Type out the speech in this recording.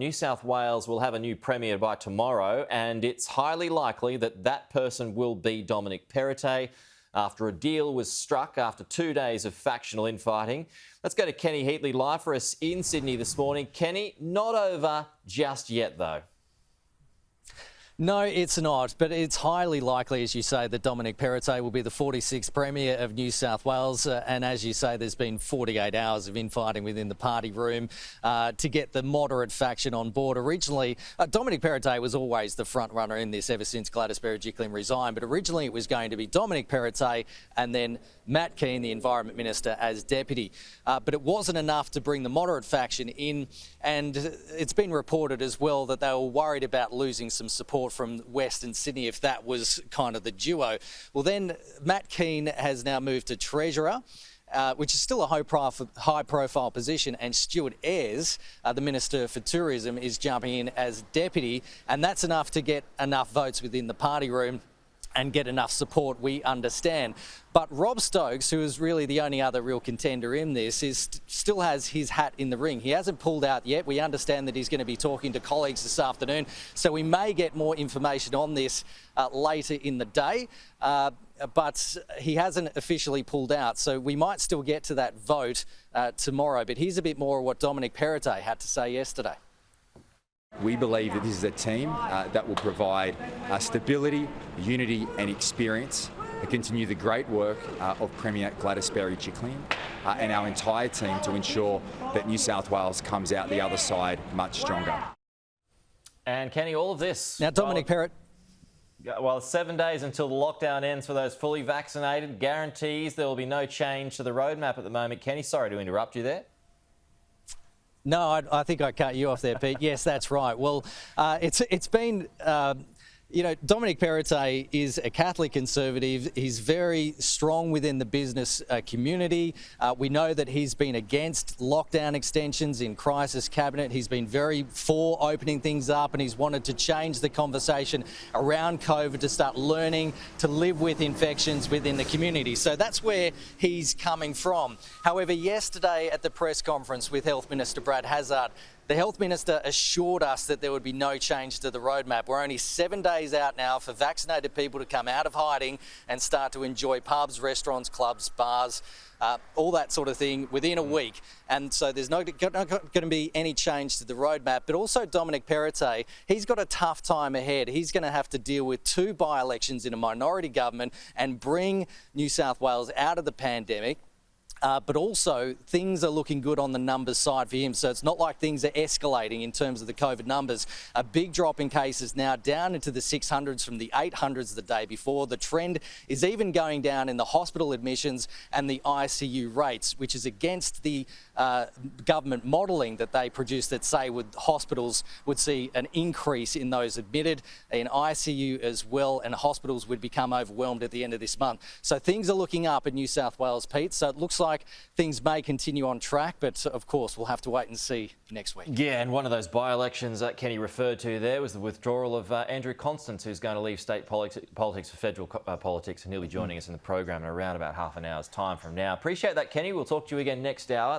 New South Wales will have a new premier by tomorrow, and it's highly likely that that person will be Dominic Perrottet after a deal was struck after 2 days of factional infighting. Let's go to Kenny Heatley live for us in Sydney this morning. Kenny, not over just yet though. No, it's not, but it's highly likely, as you say, that Dominic Perrottet will be the 46th Premier of New South Wales. And as you say, there's been 48 hours of infighting within the party room to get the moderate faction on board. Originally, Dominic Perrottet was always the front runner in this ever since Gladys Berejiklian resigned. But originally it was going to be Dominic Perrottet and then Matt Kean, the Environment Minister, as Deputy. But it wasn't enough to bring the moderate faction in. And it's been reported as well that they were worried about losing some support from Western Sydney if that was kind of the duo. Well, then Matt Kean has now moved to Treasurer, which is still a high-profile position, and Stuart Ayres, the Minister for Tourism, is jumping in as Deputy, and that's enough to get enough votes within the party room and get enough support, we understand. But Rob Stokes, who is really the only other real contender in this, still has his hat in the ring. He hasn't pulled out yet. We understand that he's going to be talking to colleagues this afternoon, so we may get more information on this later in the day. But he hasn't officially pulled out, so we might still get to that vote tomorrow. But here's a bit more of what Dominic Perrottet had to say yesterday. We believe that this is a team that will provide stability, unity and experience to continue the great work of Premier Gladys Berejiklian and our entire team to ensure that New South Wales comes out the other side much stronger. And Kenny, all of this... Now, Dominic Perrottet... Well, 7 days until the lockdown ends for those fully vaccinated. Guarantees there will be no change to the roadmap at the moment. Kenny, sorry to interrupt you there. No, I think I cut you off there, Pete. Yes, that's right. Well, it's been... You know, Dominic Perrottet is a Catholic Conservative. He's very strong within the business community. We know that he's been against lockdown extensions in crisis cabinet. He's been very for opening things up, and he's wanted to change the conversation around COVID to start learning to live with infections within the community. So that's where he's coming from. However, yesterday at the press conference with Health Minister Brad Hazzard, the Health Minister assured us that there would be no change to the roadmap. We're only 7 days out now for vaccinated people to come out of hiding and start to enjoy pubs, restaurants, clubs, bars, all that sort of thing within a week. And so there's not going to be any change to the roadmap. But also Dominic Perrottet, he's got a tough time ahead. He's going to have to deal with 2 by-elections in a minority government and bring New South Wales out of the pandemic. But also, things are looking good on the numbers side for him. So it's not like things are escalating in terms of the COVID numbers. A big drop in cases now, down into the 600s from the 800s the day before. The trend is even going down in the hospital admissions and the ICU rates, which is against the government modelling that they produced that say hospitals would see an increase in those admitted in ICU as well, and hospitals would become overwhelmed at the end of this month. So things are looking up in New South Wales, Pete. So it looks like things may continue on track, but of course we'll have to wait and see next week. Yeah, and one of those by-elections that Kenny referred to there was the withdrawal of Andrew Constance, who's going to leave state politics for federal politics, and he'll be joining us in the program in around about half an hour's time from now. Appreciate that, Kenny. We'll talk to you again next hour.